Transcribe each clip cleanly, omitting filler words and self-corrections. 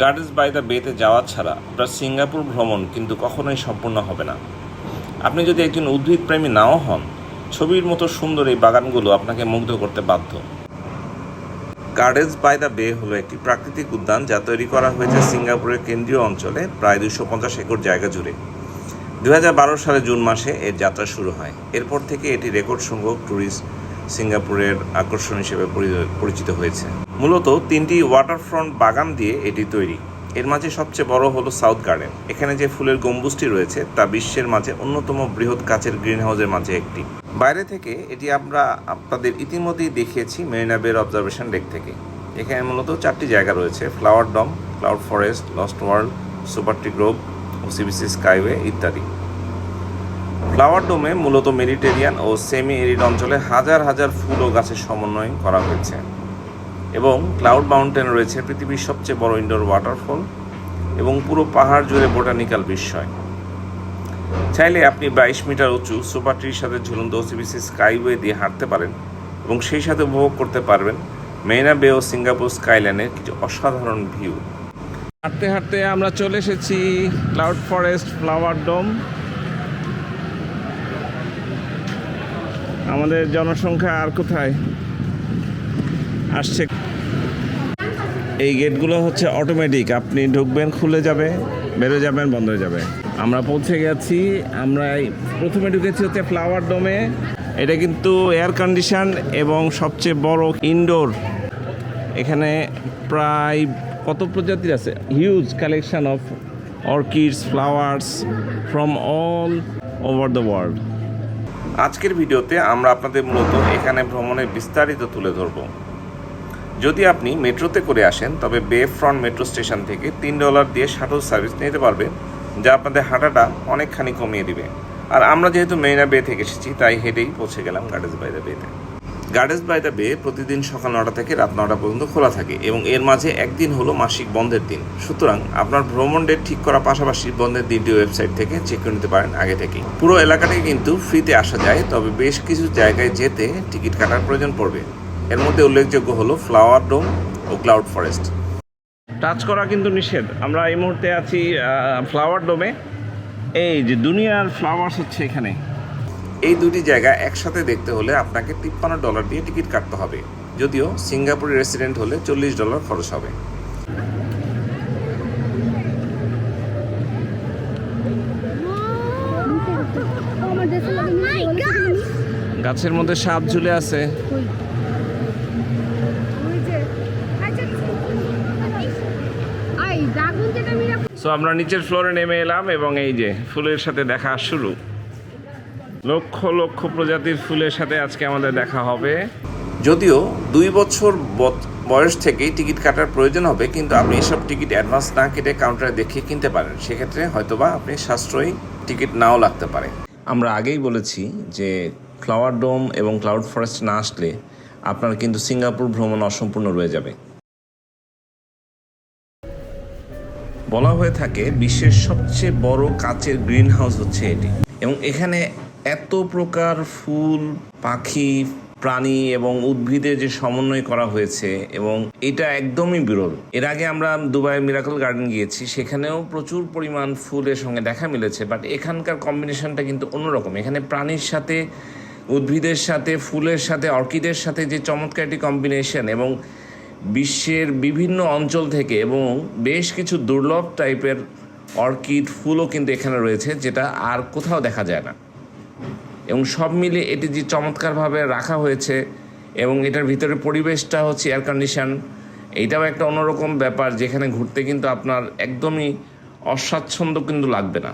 Gardens by the বেতে যাওয়া ছাড়া আপনার সিঙ্গাপুর ভ্রমণ কিন্তু কখনোই সম্পূর্ণ হবে না। আপনি যদি একজন উদ্ভিদ প্রেমী নাও হন, ছবির মতো সুন্দর এই বাগানগুলো আপনাকে মুগ্ধ করতে বাধ্য। গার্ডেন্স বাই দ্য বে হলো একটি প্রাকৃতিক উদ্যান যা তৈরি করা হয়েছে সিঙ্গাপুরের কেন্দ্রীয় অঞ্চলে প্রায় 250 একর জায়গা জুড়ে। 2012 সালে জুন মাসে এর যাত্রা শুরু হয়। এরপর থেকে এটি রেকর্ড সংখ্যক ট্যুরিস্ট সিঙ্গাপুরের আকর্ষণ হিসেবে পরিচিত হয়েছে। মূলত 3টি ওয়াটারফ্রন্ট বাগান দিয়ে এটি তৈরি। এর মাঝে সবচেয়ে বড় হলো সাউথ গার্ডেন। এখানে যে ফুলের গম্বুজটি রয়েছে তা বিশ্বের মাঝে অন্যতম বৃহৎ কাচের গ্রিন হাউসের মাঝে একটি। বাইরে থেকে এটি আমরা আপনাদের ইতিমধ্যেই দেখিয়েছি মেরিনা বের অবজারভেশন ডেক থেকে। এখানে মূলত 4টি জায়গা রয়েছে: flower dome, cloud forest, lost world, supertree grove, OCBC skyway ইত্যাদি। ফ্লাওয়ার ডোমে মূলত মেডিটেরিয়ান ও সেমি এরিড অঞ্চলে হাজার হাজার ফুল ও গাছের সমন্বয় করা হয়েছে। এবং ক্লাউড মাউন্টেন রয়েছে পৃথিবীর সবচেয়ে বড় ইনডোর ওয়াটারফল এবং পুরো পাহাড় জুড়ে বোটানিক্যাল বিস্ময়। চাইলে আপনি 22 মিটার উঁচু সুপারট্রির সাথে ঝুলন্ত ওসিবিসি স্কাইওয়ে দিয়ে হাঁটতে পারেন এবং সেই সাথে উপভোগ করতে পারবেন মেরিনা বে ও সিঙ্গাপুর স্কাইল্যান্ডের কিছু অসাধারণ ভিউ। হাঁটতে হাঁটতে আমরা চলে এসেছি ক্লাউড ফরেস্ট, ফ্লাওয়ার ডোম। আমাদের জনসংখ্যা আর কোথায় আসছে। এই গেটগুলো হচ্ছে অটোমেটিক, আপনি ঢুকবেন, খুলে যাবে, বেরো যাবেন, বন্ধ হয়ে যাবে। আমরা পৌঁছে গেছি। আমরা প্রথমে ঢুকেছি হচ্ছে ফ্লাওয়ার ডোমে। এটা কিন্তু এয়ার কন্ডিশন এবং সবচেয়ে বড় ইনডোর। এখানে প্রায় কত প্রজাতির আছে, huge collection of orchids, flowers from all over the world. আজকের ভিডিওতে আমরা আপনাদের মূলত এখানে ভ্রমণের বিস্তারিত তুলে ধরব। যদি আপনি মেট্রোতে করে আসেন তবে বে ফ্রন্ট মেট্রো স্টেশন থেকে $3 দিয়ে শাটল সার্ভিস নিতে পারবেন, যা আপনাদের হাঁটাটা অনেকখানি কমিয়ে দিবে। আর আমরা যেহেতু মেরিনা বে থেকে এসেছি তাই হেঁটেই পৌঁছে গেলাম গার্ডেন্স বাই দ্য বেতে। গার্ডেন্স বাই দ্য বে প্রতিদিন সকাল 9টা থেকে রাত 9টা পর্যন্ত খোলা থাকে এবং এর মাঝে একদিন হলো মাসিক বন্ধের দিন। সুতরাং আপনার ভ্রমণ ডেট ঠিক করার পাশাপাশি বন্ধের দিনটি ওয়েবসাইট থেকে চেক করে নিতে পারেন আগে থেকেই। পুরো এলাকাটাকে কিন্তু ফ্রিতে আসা যায়, তবে বেশ কিছু জায়গায় যেতে টিকিট কাটার প্রয়োজন পড়বে। এর মধ্যে উল্লেখযোগ্য হলো ফ্লাওয়ার ডোম ও ক্লাউড ফরেস্ট। টাচ করা কিন্তু নিষেধ। আমরা এই মুহূর্তে আছি ফ্লাওয়ার ডোমে। এই যে দুনিয়ার ফ্লাওয়ার্স হচ্ছে এখানে। এই দুটি জায়গা একসাথে দেখতে হলে আপনাকে $53 দিয়ে টিকিট কাটতে হবে, যদিও সিঙ্গাপুরের রেসিডেন্ট হলে $40 খরচ হবে। গাছের মধ্যে সাপ ঝুলে আছে। সো আমরা নিচের ফ্লোরে নেমে এলাম এবং এই যে ফুলের সাথে দেখা শুরু। লক্ষ লক্ষ প্রজাতির ফুলের সাথে আজকে আমাদের দেখা হবে। যদিও 2 বছর বয়স থেকেই টিকিট কাটার প্রয়োজন হবে, কিন্তু আপনি এসব টিকিট অ্যাডভান্স না কেটে কাউন্টারে দেখিয়ে কিনতে পারেন। সেক্ষেত্রে হয়তোবা আপনি সাশ্রয়ী টিকিট নাও লাগতে পারে। আমরা আগেই বলেছি যে ফ্লাওয়ার ডোম এবং ক্লাউড ফরেস্ট না আসলে আপনার কিন্তু সিঙ্গাপুর ভ্রমণ অসম্পূর্ণ রয়ে যাবে। বলা হয়ে থাকে বিশ্বের সবচেয়ে বড় কাচের গ্রিন হাউস হচ্ছে এটি, এবং এখানে এত প্রকার ফুল, পাখি, প্রাণী এবং উদ্ভিদের যে সমন্বয় করা হয়েছে এবং এটা একদমই বিরল। এর আগে আমরা দুবাই মিরাকল গার্ডেন গিয়েছি, সেখানেও প্রচুর পরিমাণ ফুলের সঙ্গে দেখা মিলেছে, বাট এখানকার কম্বিনেশনটা কিন্তু অন্যরকম। এখানে প্রাণীর সাথে, উদ্ভিদের সাথে, ফুলের সাথে, অর্কিডের সাথে যে চমৎকার একটি কম্বিনেশন, এবং বিশ্বের বিভিন্ন অঞ্চল থেকে এবং বেশ কিছু দুর্লভ টাইপের অর্কিড ফুলও কিন্তু এখানে রয়েছে, যেটা আর কোথাও দেখা যায় না। এবং সব মিলে এটি যে চমৎকারভাবে রাখা হয়েছে এবং এটার ভিতরে পরিবেশটা হচ্ছে এয়ার কন্ডিশন, এইটাও একটা অন্যরকম ব্যাপার, যেখানে ঘুরতে কিন্তু আপনার একদমই অস্বাচ্ছন্দ্য কিন্তু লাগবে না।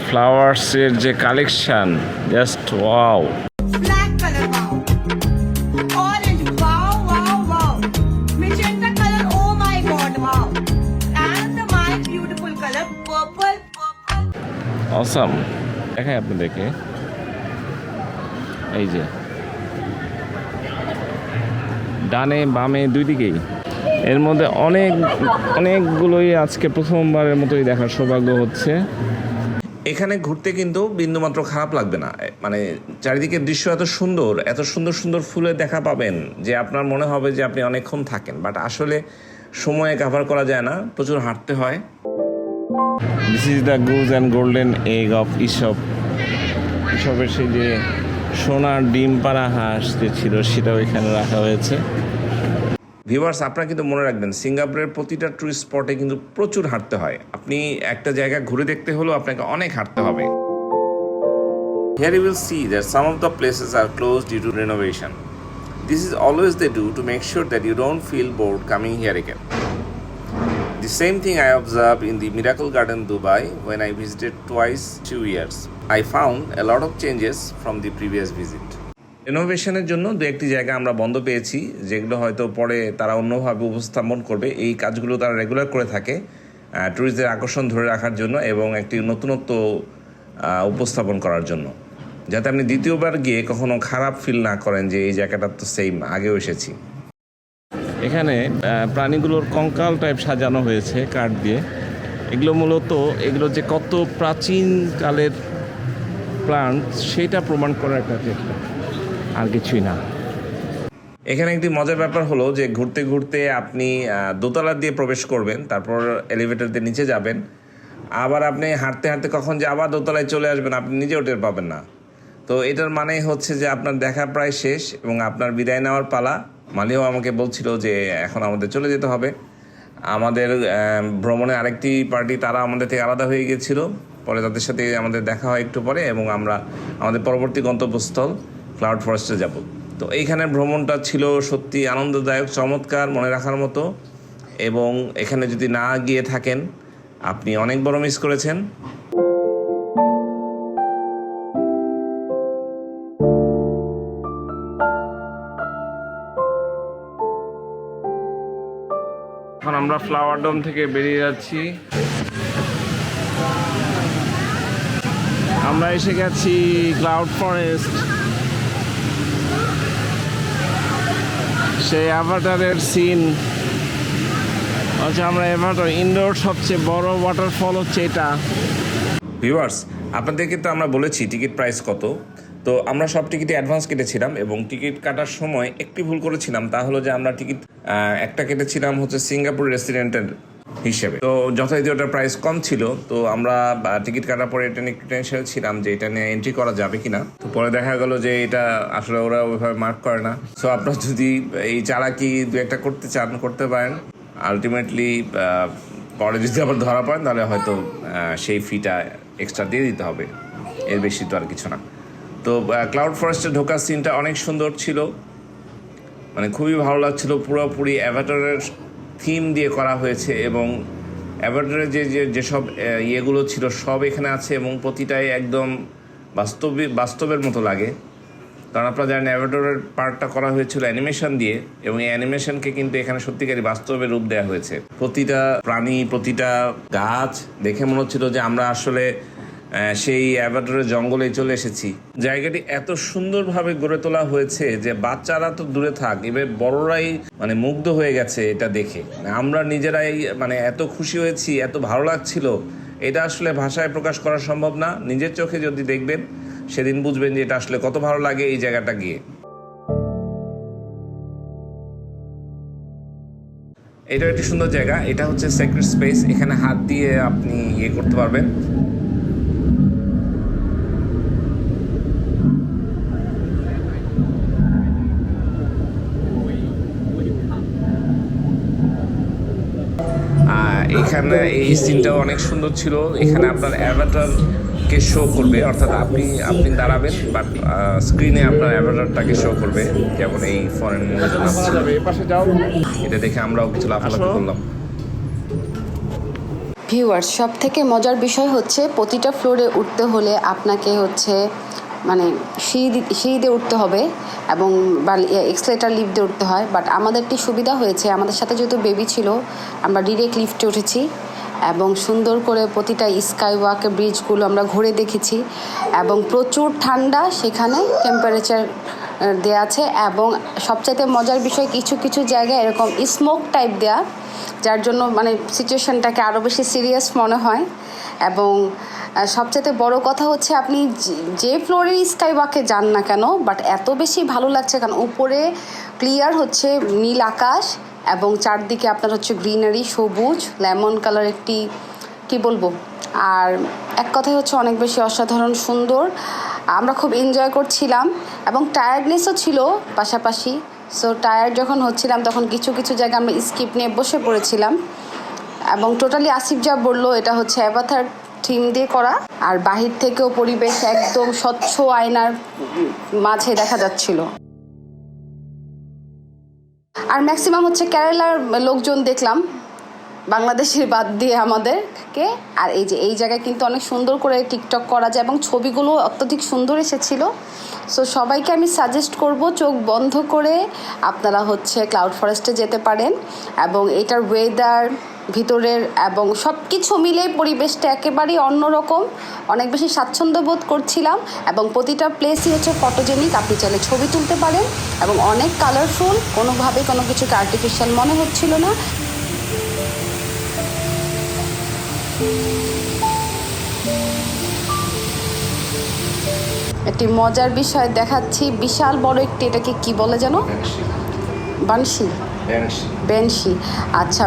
ফ্লাওয়ার্সের যে collection, just wow. Black color, wow. Orange, wow, wow, wow. Magenta color, oh my god, wow. And my beautiful color, purple, purple. Awesome. দেখাই আপনাদেরকে, এই যে ডানে বামে দুই দিকেই, এর মধ্যে অনেকগুলোই আজকে প্রথমবারের মতোই দেখার সৌভাগ্য হচ্ছে। এখানে ঘুরতে কিন্তু বিন্দুমাত্র খারাপ লাগবে না, মানে চারিদিকের দৃশ্য এত সুন্দর, এত সুন্দর সুন্দর ফুলের দেখা পাবেন যে আপনার মনে হবে যে আপনি অনেকক্ষণ থাকেন, বাট আসলে সময়ে কভার করা যায় না, প্রচুর হাঁটতে হয়। This is the goose and golden egg of Aesop. ইসবের সেই যে সোনার ডিম পাড়া হাঁস যে ছিল সেটাও এখানে রাখা হয়েছে। ভিউয়ার্স, আপনারা কিন্তু মনে রাখবেন সিঙ্গাপুরের প্রতিটা টুরিস্ট স্পটে কিন্তু প্রচুর হাঁটতে হয়। আপনি একটা জায়গা ঘুরে দেখতে হলেও আপনাকে অনেক হাঁটতে হবে। Here you will see that some of the places are closed due to renovation. This is always they do to make sure that you don't feel bored coming here again. The same thing I observed in the Miracle Garden Dubai when I visited twice 2 years. I found a lot of changes from the previous visit. রেনোভেশনের জন্য দু একটি জায়গা আমরা বন্ধ পেয়েছি, যেগুলো হয়তো পরে তারা অন্যভাবে উপস্থাপন করবে। এই কাজগুলো তারা রেগুলার করে থাকে ট্যুরিস্টদের আকর্ষণ ধরে রাখার জন্য এবং একটি নতুনত্ব উপস্থাপন করার জন্য, যাতে আপনি দ্বিতীয়বার গিয়ে কখনো খারাপ ফিল না করেন যে এই জায়গাটা তো সেম, আগেও এসেছি। এখানে প্রাণীগুলোর কঙ্কাল টাইপ সাজানো হয়েছে কাঠ দিয়ে। এগুলো মূলত এগুলো যে কত প্রাচীন কালের প্লান্ট সেটা প্রমাণ করার একটা চেষ্টা, আর কিছুই না। এখানে একটি মজার ব্যাপার হলো যে ঘুরতে ঘুরতে আপনি দোতলা দিয়ে প্রবেশ করবেন, তারপর এলিভেটর দিয়ে নিচে যাবেন, আবার আপনি হাঁটতে হাঁটতে কখন যে আবার দোতলায় চলে আসবেন আপনি নিজেও টের পাবেন না। তো এটার মানে হচ্ছে যে আপনার দেখা প্রায় শেষ এবং আপনার বিদায় নেওয়ার পালা। মালিও আমাকে বলছিল যে এখন আমাদের চলে যেতে হবে। আমাদের ভ্রমণে আরেকটি পার্টি তারা আমাদের থেকে আলাদা হয়ে গিয়েছিল, পরে তাদের সাথে আমাদের দেখা হয় একটু পরে এবং আমরা আমাদের পরবর্তী গন্তব্যস্থল ক্লাউড ফরেস্টে যাব। তো এইখানে ভ্রমণটা ছিল সত্যি আনন্দদায়ক, চমৎকার, মনে রাখার মতো, এবং এখানে যদি না গিয়ে থাকেন আপনি অনেক বড় মিস করেছেন। এখন আমরা ফ্লাওয়ার ডোম থেকে বেরিয়ে যাচ্ছি। আমরা এসে গেছি ক্লাউড ফরেস্ট, সেই অ্যাভাটারের সিন হচ্ছে। আমরা অ্যাভাটার ইনডোর সবচেয়ে বড় ওয়াটারফল হচ্ছে এটা। ভিউয়ার্স, আপনাদেরকে তো আমরা বলেছি টিকিট প্রাইস কত। তো আমরা সব টিকিটে অ্যাডভান্স কেটেছিলাম এবং টিকিট কাটার সময় একটি ভুল করেছিলাম, তা হলো যে আমরা টিকিট একটা কেটেছিলাম হচ্ছে সিঙ্গাপুর রেসিডেন্টের হিসেবে। তো যথারীতি ওটার প্রাইস কম ছিল, তো আমরা টিকিট কাটার পরে এটা নিয়ে একটু টেনশন ছিলাম যে এটা নিয়ে এন্ট্রি করা যাবে কিনা। তো পরে দেখা গেল যে এটা আসলে ওরা ওইভাবে মার্ক করে না। সো আপনারা যদি এই চালাকি দু একটা করতে চান করতে পারেন, আলটিমেটলি পরে যদি আবার ধরা পড়েন তাহলে হয়তো সেই ফিটা এক্সট্রা দিয়ে দিতে হবে, এর বেশি তো আর কিছু না। তো ক্লাউড ফরেস্টে ঢোকার সিনটা অনেক সুন্দর ছিল, মানে খুবই ভালো লাগছিল। পুরোপুরি অ্যাভাটারের থিম দিয়ে করা হয়েছে এবং অ্যাভাটারের যেসব ইয়েগুলো ছিল সব এখানে আছে এবং প্রতিটাই একদম বাস্তবের মতো লাগে। কারণ আপনারা জানেন অ্যাভাটারের পার্টটা করা হয়েছিল অ্যানিমেশন দিয়ে এবং এই অ্যানিমেশনকে কিন্তু এখানে সত্যিকারই বাস্তবের রূপ দেওয়া হয়েছে। প্রতিটা প্রাণী, প্রতিটা গাছ দেখে মনে হচ্ছিল যে আমরা আসলে সেই অ্যাভাটারের জঙ্গলে চলে এসেছি। জায়গাটি এত সুন্দরভাবে গড়ে তোলা হয়েছে যে বাচ্চারা তো দূরে থাক, এবার বড়রাই মানে মুগ্ধ হয়ে গেছে এটা দেখে। আমরা নিজেরাই মানে এত খুশি হয়েছি, এত ভালো লাগছিল, এটা আসলে ভাষায় প্রকাশ করা সম্ভব না। নিজের চোখে যদি দেখবেন সেদিন বুঝবেন যে এটা আসলে কত ভালো লাগে এই জায়গাটা গিয়ে। এটা একটি সুন্দর জায়গা, এটা হচ্ছে সেক্রেট স্পেস, এখানে হাত দিয়ে আপনি ইয়ে করতে পারবেন। এখানে এই সিনটাও অনেক সুন্দর ছিল। এখানে আপনার অ্যাভাটারকে শো করবে, অর্থাৎ আপনি দাঁড়াবেন বাট স্ক্রিনে আপনার অ্যাভাটারটাকে শো করবে, যেমন এই ফরেন এটা দেখে আমরাও কিছু লাফালাফি করলাম। ভিউয়ার্স, সব থেকে মজার বিষয় হচ্ছে প্রতিটা ফ্লোরে উঠতে হলে আপনাকে হচ্ছে মানে সিঁড়ি দিয়ে উঠতে হবে এবং বা এক্সেলেটার লিফট দিয়ে উঠতে হয়। বাট আমাদেরটি সুবিধা হয়েছে, আমাদের সাথে যেহেতু বেবি ছিল আমরা ডিরেক্ট লিফটে উঠেছি এবং সুন্দর করে প্রতিটা স্কাই ওয়াকের ব্রিজগুলো আমরা ঘুরে দেখেছি এবং প্রচুর ঠান্ডা সেখানে টেম্পারেচার দেওয়া আছে। এবং সবচাইতে মজার বিষয় কিছু কিছু জায়গায় এরকম স্মোক টাইপ দেওয়া, যার জন্য মানে সিচুয়েশনটাকে আরও বেশি সিরিয়াস মনে হয়। এবং সবচেয়ে বড় কথা হচ্ছে আপনি যে ফ্লোরে স্কাই ওয়াকে যান না কেন, বাট এত বেশি ভালো লাগছে কারণ উপরে ক্লিয়ার হচ্ছে নীল আকাশ এবং চারদিকে আপনার হচ্ছে গ্রিনারি, সবুজ লেমন কালার একটি কি বলবো, আর এক কথায় হচ্ছে অনেক বেশি অসাধারণ সুন্দর। আমরা খুব এনজয় করছিলাম এবং টায়ার্ডনেসও ছিল পাশাপাশি। সো টায়ার্ড যখন হচ্ছিলাম তখন কিছু কিছু জায়গায় আমরা স্কিপ নিয়ে বসে পড়েছিলাম। এবং টোটালি আসিফ যা বললো এটা হচ্ছে অ্যাভাটার থিম দিয়ে করা, আর বাহির থেকেও পরিবেশ একদম স্বচ্ছ আয়নার মাঝে দেখা যাচ্ছিল। আর ম্যাক্সিমাম হচ্ছে কেরালার লোকজন দেখলাম, বাংলাদেশের বাদ দিয়ে আমাদেরকে। আর এই জায়গায় কিন্তু অনেক সুন্দর করে টিকটক করা যায় এবং ছবিগুলো অত্যধিক সুন্দর এসেছিল। সো সবাইকে আমি সাজেস্ট করব চোখ বন্ধ করে আপনারা হচ্ছে ক্লাউড ফরেস্টে যেতে পারেন। এবং এটার ওয়েদার ভিতরের এবং সব কিছু মিলে পরিবেশটা একেবারেই অন্যরকম, অনেক বেশি স্বাচ্ছন্দ্য বোধ করছিলাম। এবং প্রতিটা প্লেসই হচ্ছে ফটোজেনিক, আপনি চাইলে ছবি তুলতে পারেন এবং অনেক কালারফুল, কোনোভাবেই কোনো কিছুকে আর্টিফিশিয়াল মনে হচ্ছিল না। একটি মজার বিষয় দেখাচ্ছি, বিশাল বড় একটি, এটাকে কি বলে যেন, বানশি, বেনশি। আচ্ছা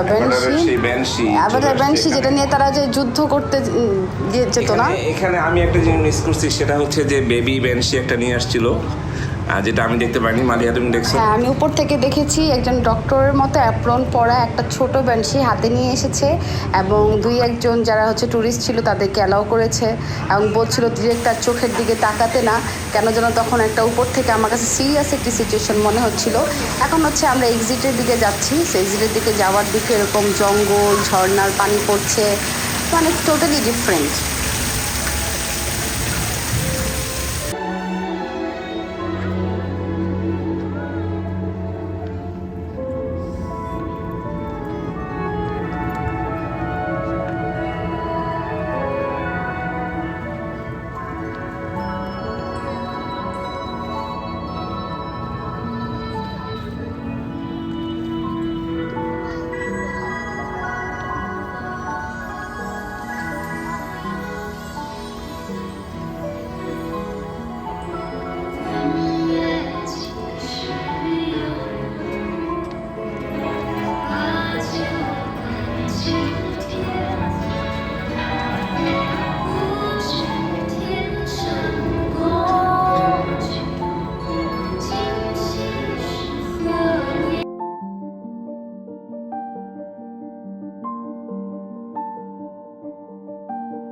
বেনশি, যেটা নিয়ে তারা যে যুদ্ধ করতে যেত না। এখানে আমি একটা জিনিস মিস করছি, সেটা হচ্ছে যে বেবি বেনশি একটা নিয়ে আসছিল, যেটা আমি দেখতে পাইনি। মালিয়া তুমি দেখছো? হ্যাঁ, আমি উপর থেকে দেখেছি একজন ডক্টরের মতো অ্যাপ্রন পরা একটা ছোট বেনশি হাতে নিয়ে এসেছে এবং দুই একজন যারা হচ্ছে ট্যুরিস্ট ছিল তাদেরকে অ্যালাউ করেছে এবং বলছিল ডিরেক্ট তার চোখের দিকে তাকাতে না, কেন যেন তখন একটা উপর থেকে আমার কাছে সিরিয়াস একটি সিচুয়েশন মনে হচ্ছিল। এখন হচ্ছে আমরা এক্সিটের দিকে যাচ্ছি, সো এক্সিটের দিকে যাওয়ার দিকে এরকম জঙ্গল, ঝর্ণার পানি পড়ছে, মানে টোটালি ডিফারেন্ট।